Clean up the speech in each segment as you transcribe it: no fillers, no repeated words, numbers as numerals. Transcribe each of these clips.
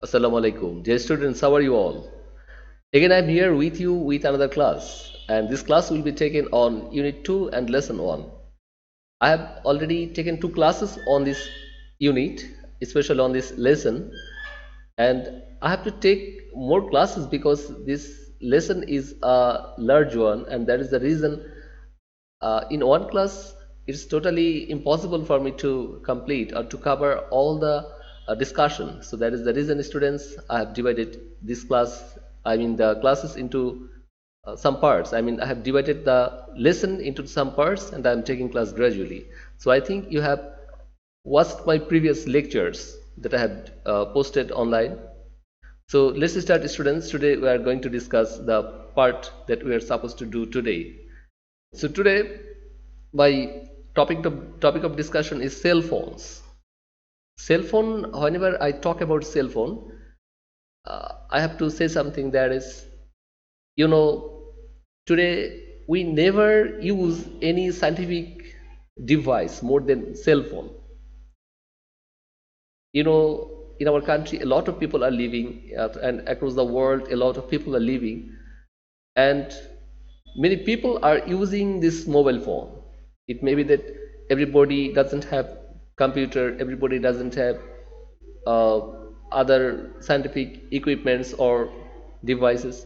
Assalamu alaikum. Dear students, how are you all? Again, I'm here with you with another class, and this class will be taken on Unit 2 and Lesson 1. I have already taken 2 classes on this unit, especially on this lesson, and I have to take more classes because this lesson is a large one, and that is the reason in one class it's totally impossible for me to complete or to cover all the discussion. So that is the reason, students, I have divided this class, the classes into some parts. I have divided the lesson into some parts, and I am taking class gradually. So I think you have watched my previous lectures that I have posted online. So let's start, students. Today we are going to discuss the part that we are supposed to do today. So today my topic of discussion is cell phones. Cell phone, whenever I talk about cell phone, I have to say something, that is, today we never use any scientific device more than cell phone. In our country a lot of people are living, and across the world a lot of people are living, and many people are using this mobile phone. It may be that everybody doesn't have computer, everybody doesn't have other scientific equipments or devices,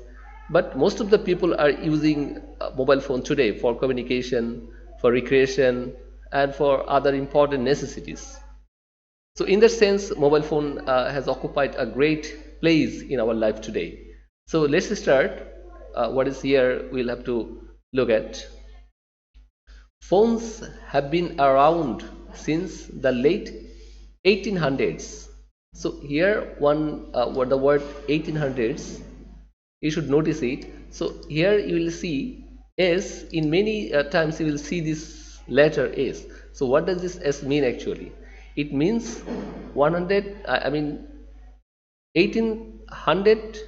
but most of the people are using mobile phone today for communication, for recreation, and for other important necessities. So in that sense, mobile phone has occupied a great place in our life today. So let's start. What is here we'll have to look at. Phones have been around since the late 1800s. So here the word 1800s, you should notice it. So here you will see S, in many times you will see this letter S. So what does this S mean actually? It means 1800,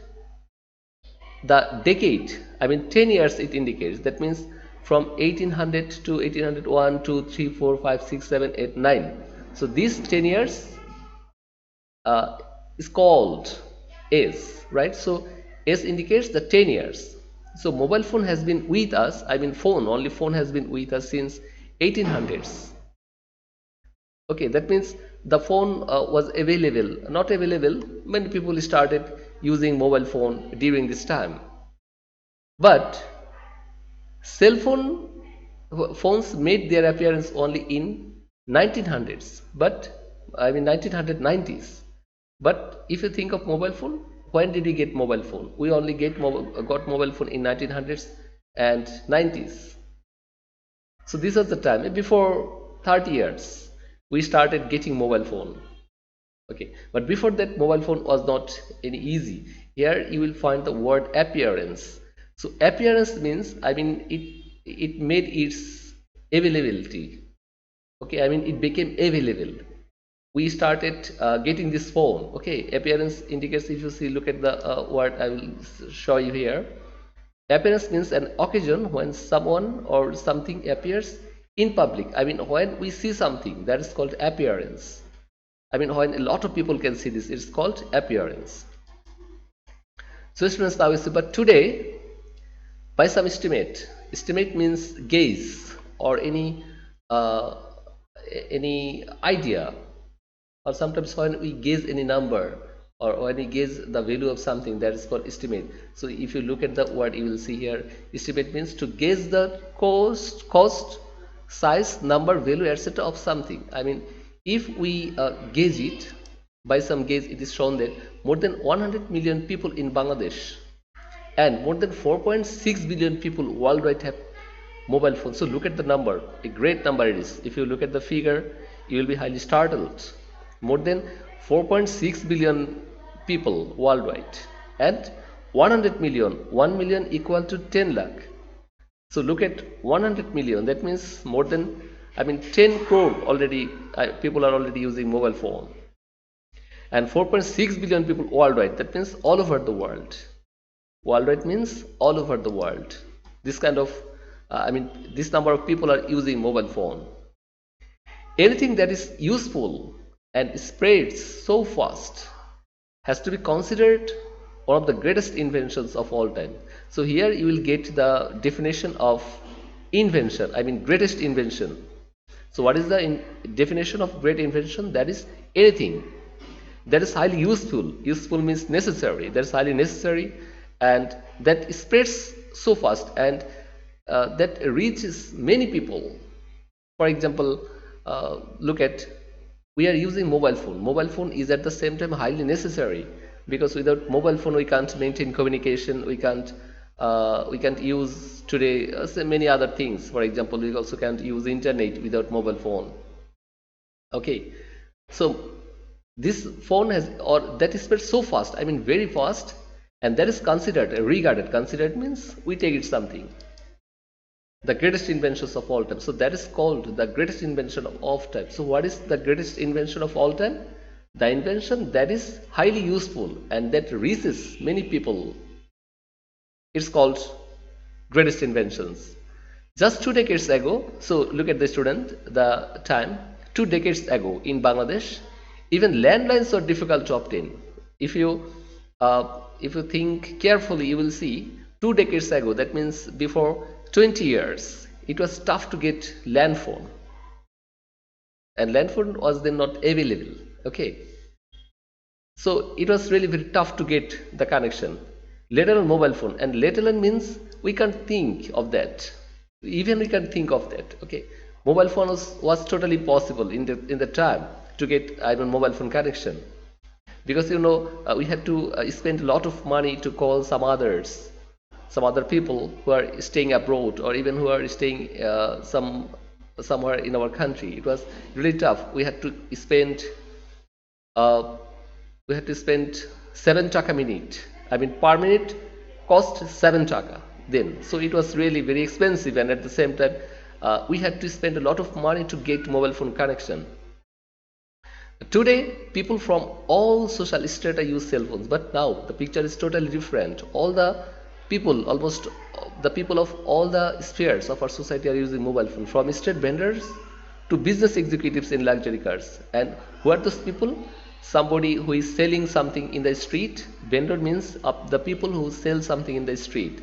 the decade, 10 years it indicates. That means from 1800 to 1801, 2, 3, 4, 5, 6, 7, 8, 9. So these 10 years is called S, right? So S indicates the 10 years. So mobile phone has been with us, phone has been with us since 1800s. Okay, that means the phone was not available. Many people started using mobile phone during this time. But cell phones made their appearance only in 1900s, 1990s. But if you think of mobile phone, when did we get mobile phone? We only got mobile phone in 1900s and 90s. So this was the time. Before 30 years, we started getting mobile phone. Okay, but before that, mobile phone was not any easy. Here you will find the word appearance. So appearance means, it made its availability. Okay, it became available. We started getting this phone. Okay, appearance indicates, if you see, look at the word I will show you here. Appearance means an occasion when someone or something appears in public. When we see something, that is called appearance. When a lot of people can see this, it's called appearance. So students, now we see, but today, by some estimate means gaze or any idea, or sometimes when we gaze any number, or when we gaze the value of something, that is called estimate. So if you look at the word, you will see here, estimate means to gauge the cost, size, number, value, etc. of something. If we gauge it, by some gauge, it is shown that more than 100 million people in Bangladesh and more than 4.6 billion people worldwide have mobile phones. So look at the number, a great number it is. If you look at the figure, you will be highly startled. More than 4.6 billion people worldwide and 100 million, 1 million equal to 10 lakh. So look at 100 million, that means more than 10 crore already people are already using mobile phone, and 4.6 billion people worldwide, that means all over the world. Worldwide means all over the world. This kind of this number of people are using mobile phone. Anything that is useful and spreads so fast has to be considered one of the greatest inventions of all time. So here you will get the definition of invention, I mean greatest invention. So what is the definition of great invention? That is anything that is highly useful. Useful means necessary. That is highly necessary, and that spreads so fast, and that reaches many people. For example, look at, we are using mobile phone. Mobile phone is at the same time highly necessary, because without mobile phone we can't maintain communication. We can't use today many other things. For example, we also can't use internet without mobile phone. Okay, so this phone has, or that is spread so fast, I mean very fast, and that is considered, regarded, considered means we take it something, the greatest inventions of all time. So that is called the greatest invention of all time. So what is the greatest invention of all time? The invention that is highly useful and that reaches many people. It's called greatest inventions. Just 2 decades ago, so look at the student, the time, 2 decades ago in Bangladesh, even landlines are difficult to obtain. If you think carefully, you will see 2 decades ago, that means before 20 years, it was tough to get land phone, and land phone was then not available. Okay, so it was really very tough to get the connection, let alone mobile phone. And let alone means we can't think of that, even we can't think of that. Okay, mobile phone was totally possible in the time to get mobile phone connection, because we had to spend a lot of money to call some other people who are staying abroad, or even who are staying somewhere in our country. It was really tough. We had to spend 7 taka minute. I mean per minute cost 7 taka then. So it was really very expensive, and at the same time we had to spend a lot of money to get mobile phone connection. Today, people from all social strata use cell phones, but now the picture is totally different. All the people, almost the people of all the spheres of our society are using mobile phone, from street vendors to business executives in luxury cars. And who are those people? Somebody who is selling something in the street. Vendor means the people who sell something in the street.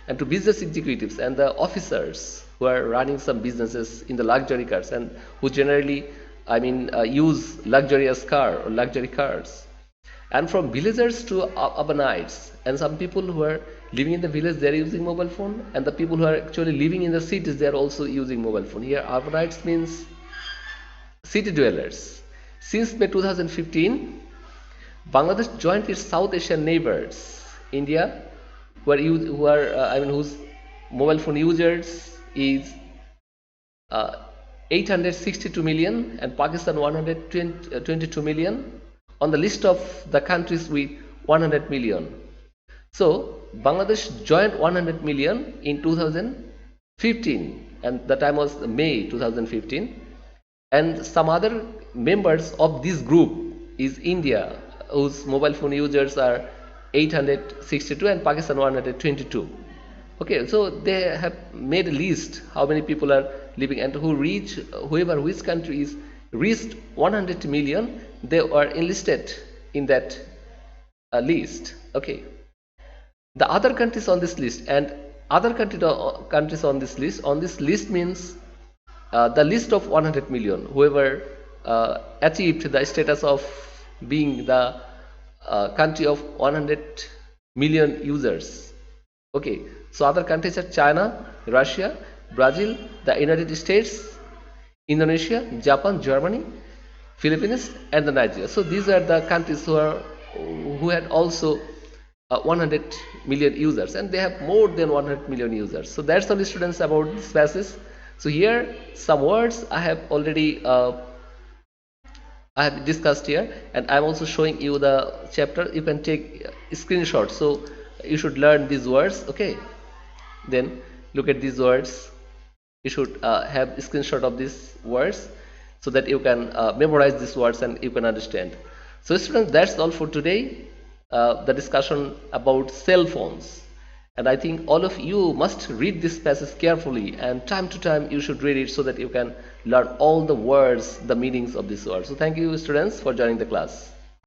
And to business executives and the officers who are running some businesses in the luxury cars, and who generally use luxurious car or luxury cars. And from villagers to urbanites, and some people who are living in the village, they are using mobile phone, and the people who are actually living in the cities, they are also using mobile phone. Here urbanites means city dwellers. Since May 2015, Bangladesh joined its South Asian neighbors, India, whose mobile phone users is 862 million, and Pakistan 122 million, on the list of the countries with 100 million. So Bangladesh joined 100 million in 2015, and the time was May 2015. And some other members of this group is India, whose mobile phone users are 862, and Pakistan 122. Okay, so they have made a list how many people are living, and which countries reached 100 million, they are enlisted in that list. Okay, the other countries on this list, and other countries on this list means the list of 100 million, whoever achieved the status of being the country of 100 million users. Okay, so other countries are China, Russia, Brazil, the United States, Indonesia, Japan, Germany, Philippines, and the Nigeria. So these are the countries who had also 100 million users, and they have more than 100 million users. So that's all, students, about this passage. So here some words I have already discussed here, and I'm also showing you the chapter. You can take a screenshot. So you should learn these words. Okay, then look at these words. You should have a screenshot of these words so that you can memorize these words and you can understand. So students, that's all for today, the discussion about cell phones. And I think all of you must read this passage carefully, and time to time you should read it so that you can learn all the words, the meanings of these words. So thank you, students, for joining the class.